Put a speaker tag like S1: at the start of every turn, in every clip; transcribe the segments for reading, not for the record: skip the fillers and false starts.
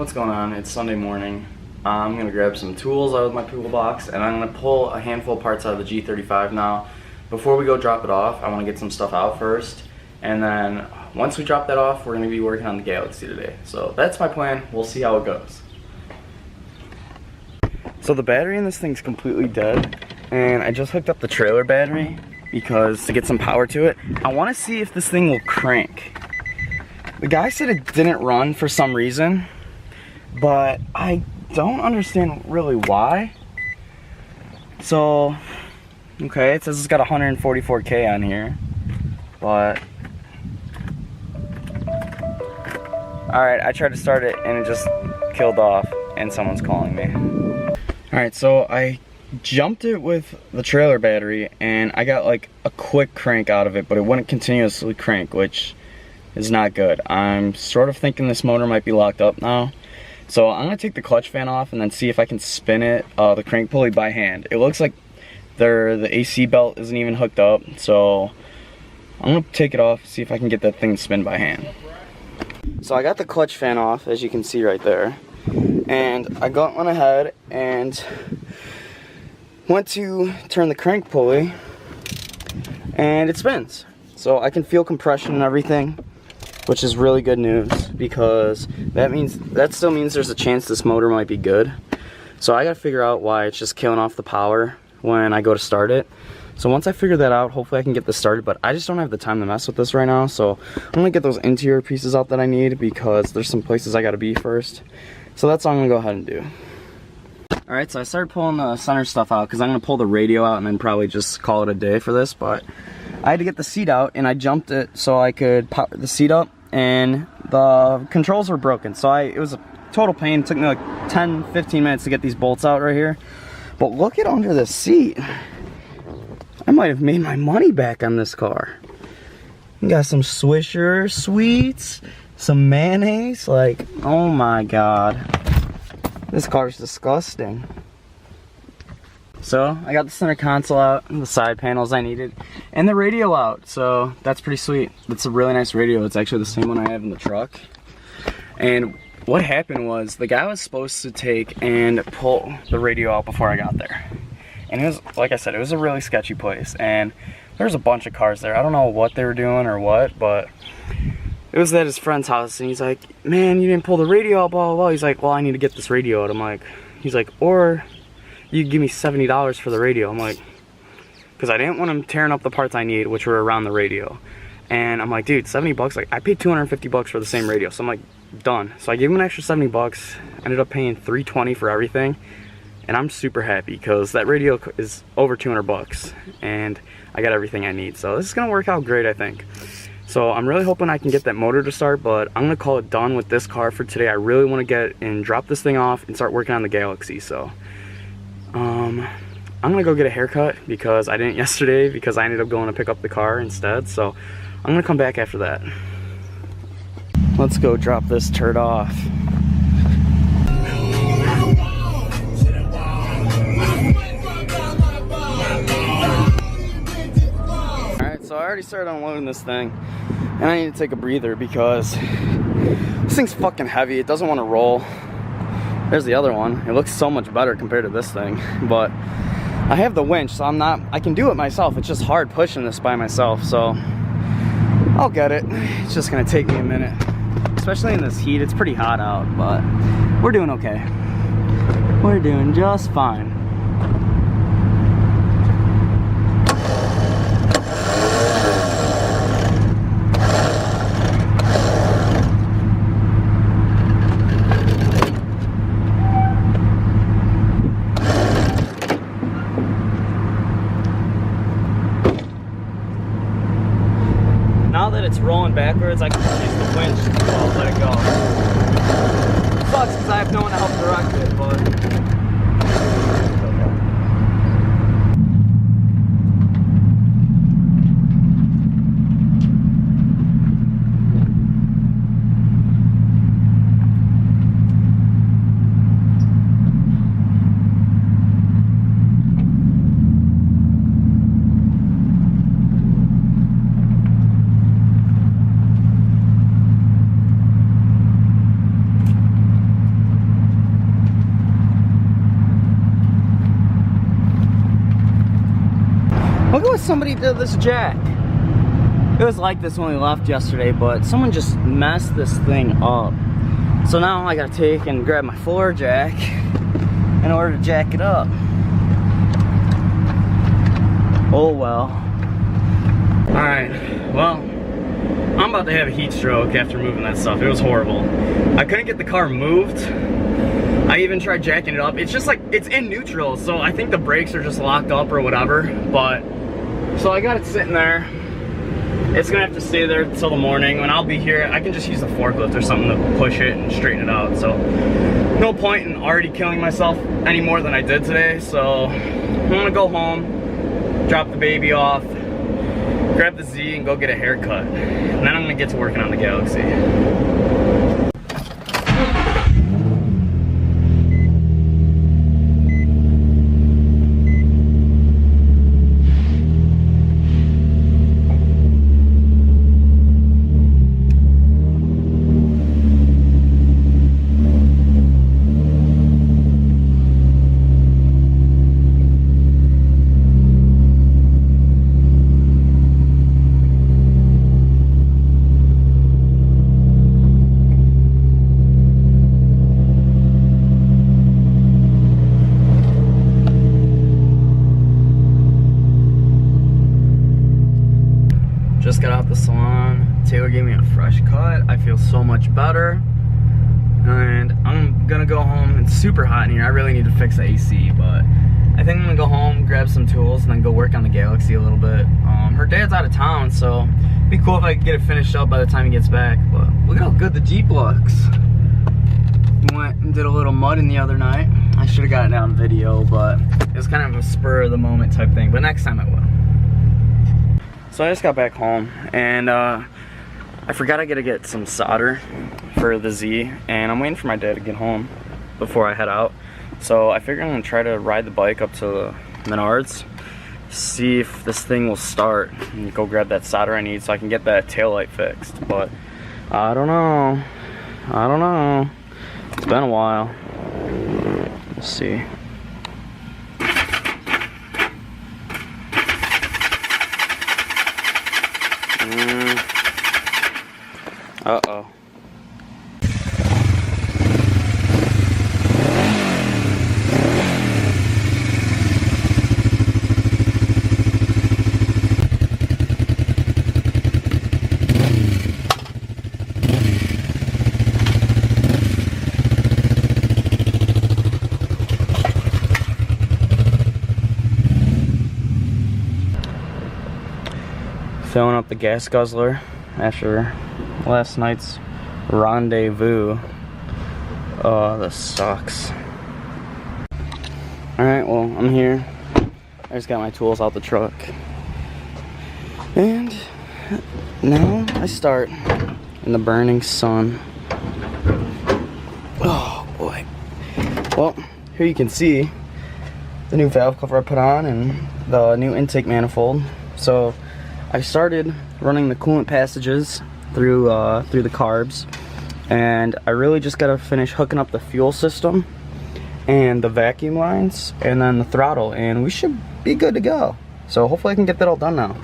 S1: What's going on? It's Sunday morning. I'm gonna grab some tools out of my toolbox and I'm gonna pull a handful of parts out of the G35 now. Before we go drop it off, I wanna get some stuff out first. And then once we drop that off, we're gonna be working on the Galaxie today. So that's my plan. We'll see how it goes. So the battery in this thing's completely dead. And I just hooked up the trailer battery because to get some power to it. I wanna see if this thing will crank. The guy said it didn't run for some reason, but I don't understand really why. So, okay, it says it's got 144K on here, but alright, I tried to start it and it just killed off and someone's calling me. Alright, so I jumped it with the trailer battery and I got like a quick crank out of it, but it wouldn't continuously crank, which is not good. I'm sort of thinking this motor might be locked up now. So I'm gonna take the clutch fan off and then see if I can spin it, the crank pulley by hand. It looks like the AC belt isn't even hooked up, so I'm gonna take it off, see if I can get that thing to spin by hand. So I got the clutch fan off, as you can see right there, and I went ahead and went to turn the crank pulley, and it spins. So I can feel compression and everything, which is really good news because that still means there's a chance this motor might be good. So I gotta figure out why it's just killing off the power when I go to start it. So once I figure that out, hopefully I can get this started, but I just don't have the time to mess with this right now. So I'm gonna get those interior pieces out that I need because there's some places I gotta be first. So that's all I'm gonna go ahead and do. Alright, so I started pulling the center stuff out because I'm gonna pull the radio out and then probably just call it a day for this, but I had to get the seat out and I jumped it so I could pop the seat up, and the controls were broken. So it was a total pain. It took me like 10-15 minutes to get these bolts out right here. But look at under the seat. I might have made my money back on this car. You got some Swisher sweets, some mayonnaise, like, oh my god. This car's disgusting. So I got the center console out and the side panels I needed and the radio out, so that's pretty sweet. It's a really nice radio. It's actually the same one I have in the truck. And what happened was the guy was supposed to take and pull the radio out before I got there. And it was, like I said, it was a really sketchy place and there was a bunch of cars there. I don't know what they were doing or what, but it was at his friend's house and he's like, man, you didn't pull the radio out, blah, blah, blah. He's like, well, I need to get this radio out. I'm like, he's like, or you give me $70 for the radio. I'm like, because I didn't want him tearing up the parts I need, which were around the radio. And I'm like, dude, 70 bucks, like I paid 250 bucks for the same radio. So I'm like, done. So I gave him an extra 70 bucks, ended up paying 320 for everything. And I'm super happy because that radio is over 200 bucks and I got everything I need. So this is gonna work out great, I think. So I'm really hoping I can get that motor to start, but I'm gonna call it done with this car for today. I really wanna get and drop this thing off and start working on the Galaxie. So I'm gonna go get a haircut because I didn't yesterday because I ended up going to pick up the car instead. So I'm gonna come back after that. Let's go drop this turd off. Alright, so I already started unloading this thing and I need to take a breather because this thing's fucking heavy. It doesn't want to roll. There's the other one. It looks so much better compared to this thing, but I have the winch, so I can do it myself. It's just hard pushing this by myself, so I'll get it. It's just gonna take me a minute, especially in this heat. It's pretty hot out, but we're doing okay. We're doing just fine. Now that it's rolling backwards, I can just use the winch and let it go. It sucks because I have no one to help direct it, but somebody did this jack. It was like this when we left yesterday, but someone just messed this thing up. So now I gotta take and grab my floor jack in order to jack it up. Oh well. Alright, well, I'm about to have a heat stroke after moving that stuff. It was horrible. I couldn't get the car moved. I even tried jacking it up. It's just like, it's in neutral, so I think the brakes are just locked up or whatever. But, so I got it sitting there. It's gonna have to stay there until the morning. When I'll be here, I can just use the forklift or something to push it and straighten it out. So, no point in already killing myself any more than I did today. So, I'm gonna go home, drop the baby off, grab the Z and go get a haircut. And then I'm gonna get to working on the Galaxie. Just got out the salon. Taylor gave me a fresh cut. I feel so much better. And I'm gonna go home. It's super hot in here. I really need to fix the AC, but I think I'm gonna go home, grab some tools, and then go work on the Galaxie a little bit. Her dad's out of town, so it'd be cool if I could get it finished up by the time he gets back. But look at how good the Jeep looks. Went and did a little mudding the other night. I should have got it on video, but it was kind of a spur of the moment type thing. But next time I will. So I just got back home, and I forgot I gotta get some solder for the Z, and I'm waiting for my dad to get home before I head out. So I figured I'm gonna try to ride the bike up to the Menards, see if this thing will start, and go grab that solder I need so I can get that taillight fixed. But I don't know. It's been a while. Let's see. Uh-oh. Filling up the gas guzzler after last night's rendezvous. Oh, this sucks. Alright, well, I'm here. I just got my tools out the truck. And now I start in the burning sun. Oh, boy. Well, here you can see the new valve cover I put on and the new intake manifold. So I started running the coolant passages through the Carbs, and I really just gotta finish hooking up the fuel system and the vacuum lines and then the throttle, and we should be good to go. So hopefully I can get that all done now.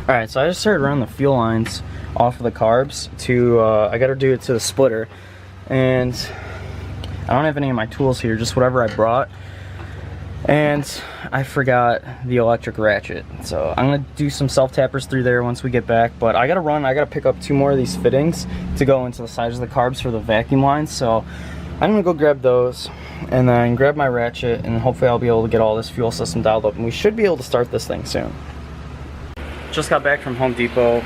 S1: Alright, so I just started running the fuel lines off of the Carbs to I gotta do it to the splitter, and I don't have any of my tools here, just whatever I brought. And I forgot the electric ratchet, so I'm gonna do some self-tappers through there once we get back. But I gotta pick up 2 more of these fittings to go into the sides of the Carbs for the vacuum lines. So I'm gonna go grab those and then grab my ratchet, and hopefully I'll be able to get all this fuel system dialed up, and we should be able to start this thing soon. Just got back from Home Depot,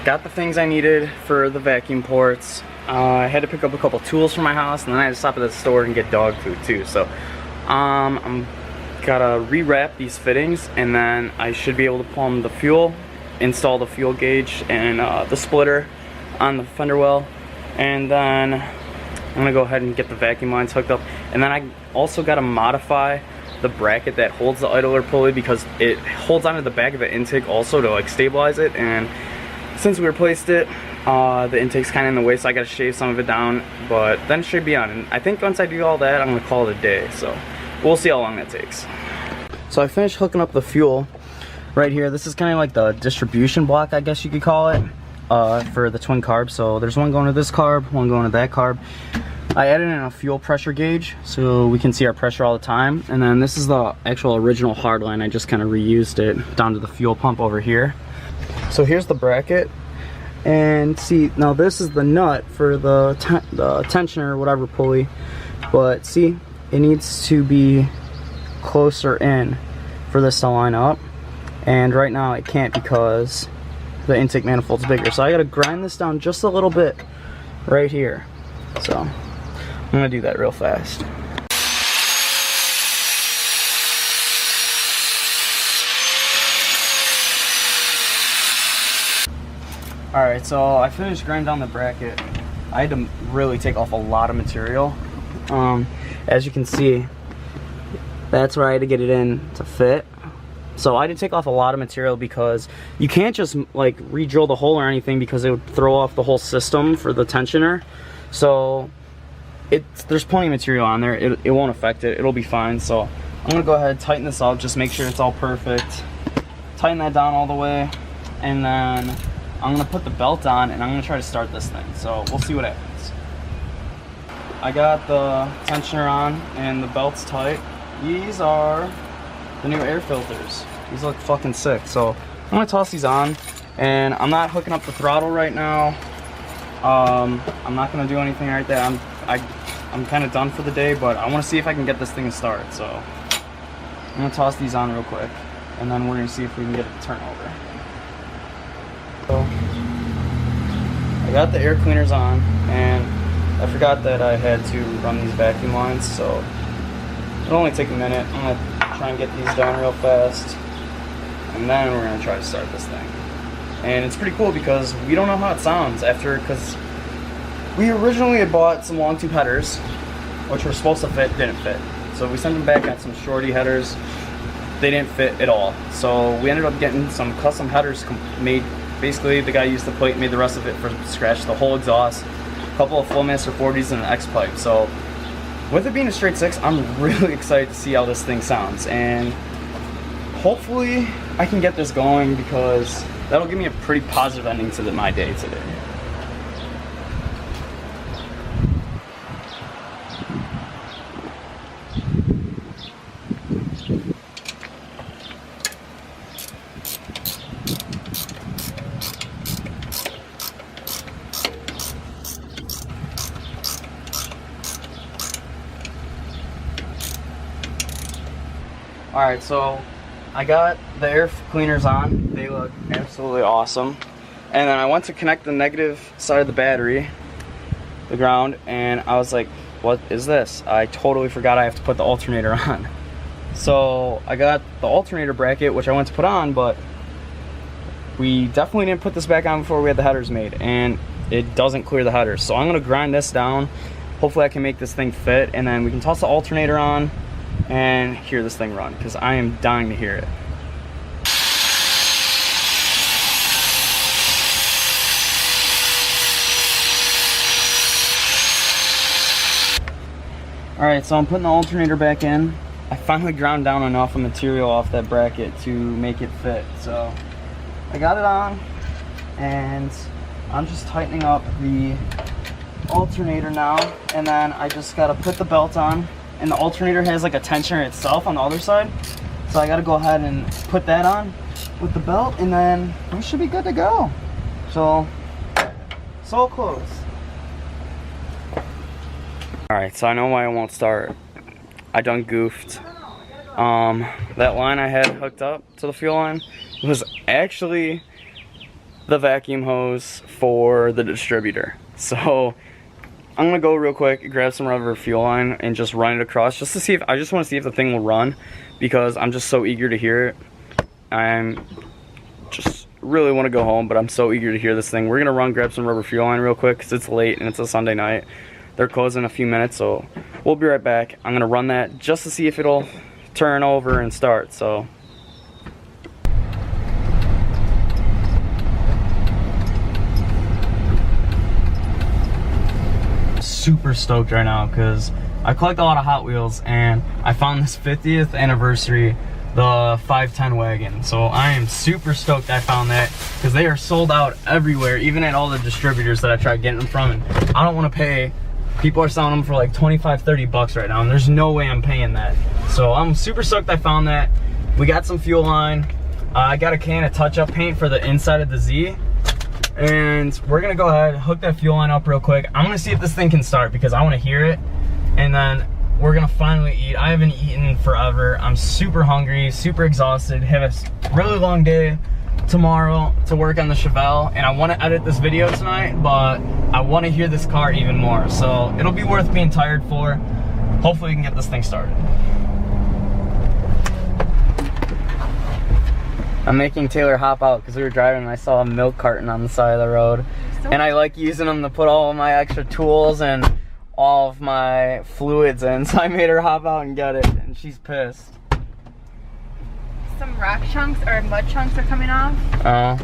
S1: got the things I needed for the vacuum ports. I had to pick up a couple tools for my house, and then I had to stop at the store and get dog food too. So I'm gotta rewrap these fittings, and then I should be able to plumb the fuel, install the fuel gauge and the splitter on the fender well, and then I'm gonna go ahead and get the vacuum lines hooked up. And then I also gotta modify the bracket that holds the idler pulley, because it holds onto the back of the intake also to like stabilize it, and since we replaced it, the intake's kind of in the way, so I gotta shave some of it down, but then it should be on. And I think once I do all that, I'm gonna call it a day, so we'll see how long that takes. So I finished hooking up the fuel. right here. This is kind of like the distribution block, I guess you could call it, for the twin carbs. So there's one going to this carb, one going to that carb. I added in a fuel pressure gauge so we can see our pressure all the time. And then this is the actual original hard line. I just kind of reused it down to the fuel pump over here. So here's the bracket. And see, now this is the nut for the tensioner, whatever pulley. But see, it needs to be closer in for this to line up. And right now it can't because the intake manifold's bigger. So I gotta grind this down just a little bit right here. So I'm gonna do that real fast. Alright, so I finished grinding down the bracket. I had to really take off a lot of material. As you can see, that's where I had to get it in to fit. So I did take off a lot of material because you can't just like re-drill the hole or anything because it would throw off the whole system for the tensioner. So there's plenty of material on there. It won't affect it. It'll be fine. So I'm gonna go ahead and tighten this up, just make sure it's all perfect. Tighten that down all the way, and then I'm gonna put the belt on and I'm gonna try to start this thing. So we'll see what happens. I got the tensioner on and the belt's tight. These are the new air filters. These look fucking sick. So I'm gonna toss these on, and I'm not hooking up the throttle right now. I'm not gonna do anything right there. I'm kind of done for the day, but I want to see if I can get this thing to start. So I'm gonna toss these on real quick, and then we're gonna see if we can get it to turn over. So I got the air cleaners on, and I forgot that I had to run these vacuum lines, so it'll only take a minute. I'm gonna try and get these done real fast, and then we're gonna try to start this thing. And it's pretty cool because we don't know how it sounds after, because we originally had bought some long tube headers, which were supposed to fit, didn't fit. So we sent them back on some shorty headers. They didn't fit at all. So we ended up getting some custom headers made. Basically, the guy used the plate, made the rest of it from scratch, the whole exhaust, a couple of Flowmaster 40s, and an X pipe. So with it being a straight 6, I'm really excited to see how this thing sounds. And hopefully I can get this going because that'll give me a pretty positive ending to my day today. Alright, so I got the air cleaners on. They look absolutely awesome. And then I went to connect the negative side of the battery, the ground, and I was like, what is this? I totally forgot I have to put the alternator on. So I got the alternator bracket, which I went to put on, but we definitely didn't put this back on before we had the headers made, and it doesn't clear the headers. So I'm gonna grind this down. Hopefully I can make this thing fit, and then we can toss the alternator on and hear this thing run, because I am dying to hear it. Alright, so I'm putting the alternator back in. I finally ground down enough of material off that bracket to make it fit. So I got it on, and I'm just tightening up the alternator now, and then I just gotta put the belt on. And the alternator has like a tensioner itself on the other side, so I gotta go ahead and put that on with the belt, and then we should be good to go. So close. Alright, so I know why it won't start. I done goofed. That line I had hooked up to the fuel line was actually the vacuum hose for the distributor. So I'm gonna go real quick, grab some rubber fuel line, and just run it across, just to see if, I just want to see if the thing will run, because I'm just so eager to hear it. I'm just really want to go home, but I'm so eager to hear this thing. We're gonna run, grab some rubber fuel line real quick, because it's late and it's a Sunday night. They're closing in a few minutes, so we'll be right back. I'm gonna run that just to see if it'll turn over and start. So super stoked right now because I collect a lot of Hot Wheels, and I found this 50th anniversary the 510 wagon. So I am super stoked I found that, because they are sold out everywhere, even at all the distributors that I tried getting them from, and I don't want to pay. People are selling them for like 25, 30 bucks right now, and there's no way I'm paying that. So I'm super stoked I found that. We got some fuel line. I got a can of touch-up paint for the inside of the Z, and we're gonna go ahead, hook that fuel line up real quick. I'm gonna see if this thing can start, because I want to hear it, and then we're gonna finally eat. I haven't eaten forever. I'm super hungry, super exhausted, have a really long day tomorrow to work on the Chevelle, and I want to edit this video tonight, but I want to hear this car even more, so it'll be worth being tired for. Hopefully we can get this thing started. I'm making Taylor hop out because we were driving and I saw a milk carton on the side of the road, and I like using them to put all of my extra tools and all of my fluids in, so I made her hop out and get it, and she's pissed.
S2: Some rock chunks or mud chunks are coming off.
S1: Oh.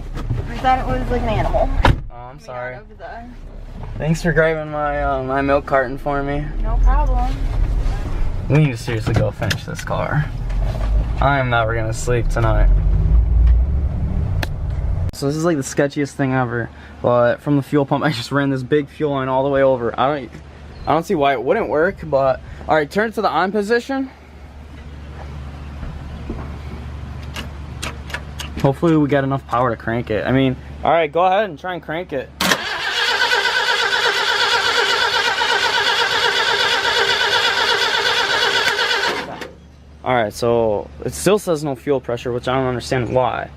S2: I thought it was like an animal.
S1: Oh, I'm sorry. Thanks for grabbing my my milk carton for me.
S2: No problem.
S1: We need to seriously go finish this car. I am never gonna sleep tonight. So this is like the sketchiest thing ever, but from the fuel pump I just ran this big fuel line all the way over. I don't see why it wouldn't work, but all right, turn it to the on position. Hopefully we got enough power to crank it. I mean, all right, go ahead and try and crank it. All right, so it still says no fuel pressure, which I don't understand why.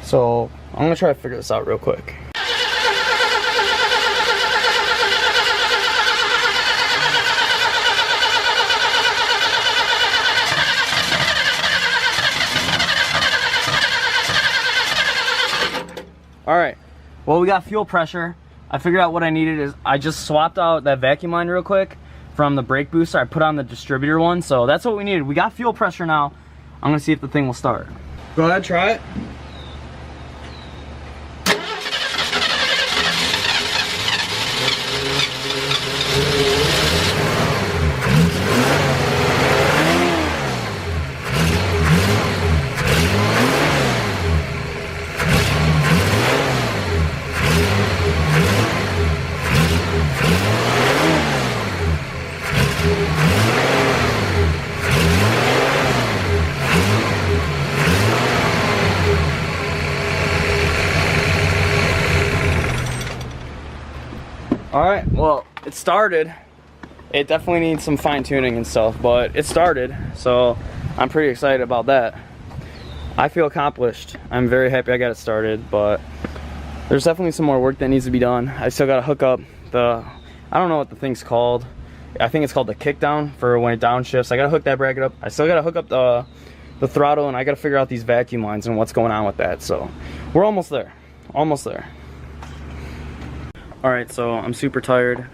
S1: So I'm gonna try to figure this out real quick. All right, well, we got fuel pressure. I figured out what I needed is I just swapped out that vacuum line real quick from the brake booster. I put on the distributor one, so that's what we needed. We got fuel pressure now. I'm gonna see if the thing will start. Go ahead, try it. All right, well, it started. It definitely needs some fine tuning and stuff, but it started, so I'm pretty excited about that. I feel accomplished. I'm very happy I got it started, but there's definitely some more work that needs to be done. I still gotta hook up the, I don't know what the thing's called. I think it's called the kick down for when it downshifts. I gotta hook that bracket up. I still gotta hook up the throttle, and I gotta figure out these vacuum lines and what's going on with that. So we're almost there, almost there. All right, so I'm super tired.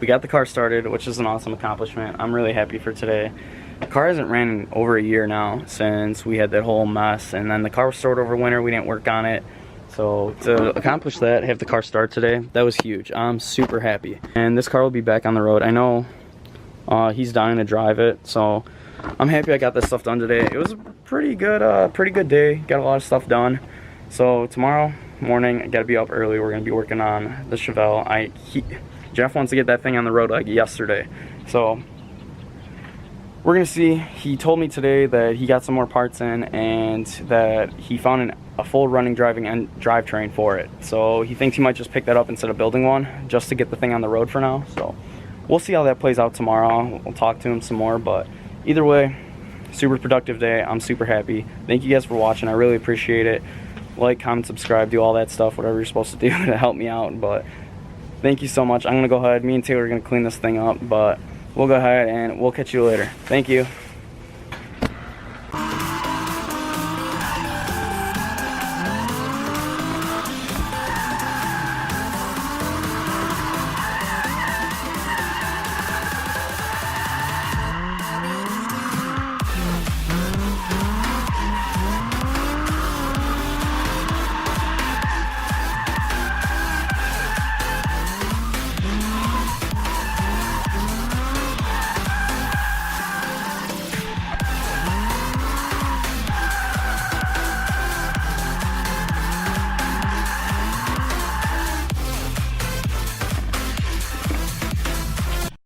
S1: We got the car started, which is an awesome accomplishment. I'm really happy for today. The car hasn't ran in over a year now since we had that whole mess, and then the car was stored over winter. We didn't work on it. So to accomplish that, have the car start today, that was huge. I'm super happy. And this car will be back on the road. I know he's dying to drive it, so I'm happy I got this stuff done today. It was a pretty good day. Got a lot of stuff done. So tomorrow morning, I gotta be up early. We're gonna be working on the Chevelle. Jeff wants to get that thing on the road like yesterday, so we're gonna see. He told me today that he got some more parts in and that he found a full running drivetrain for it. So he thinks he might just pick that up instead of building one, just to get the thing on the road for now. So we'll see how that plays out tomorrow. We'll talk to him some more, but either way, super productive day. I'm super happy. Thank you guys for watching. I really appreciate it. Like, comment, subscribe, do all that stuff, whatever you're supposed to do to help me out. But thank you so much. I'm gonna go ahead, me and Taylor are gonna clean this thing up, but we'll go ahead and we'll catch you later. Thank you.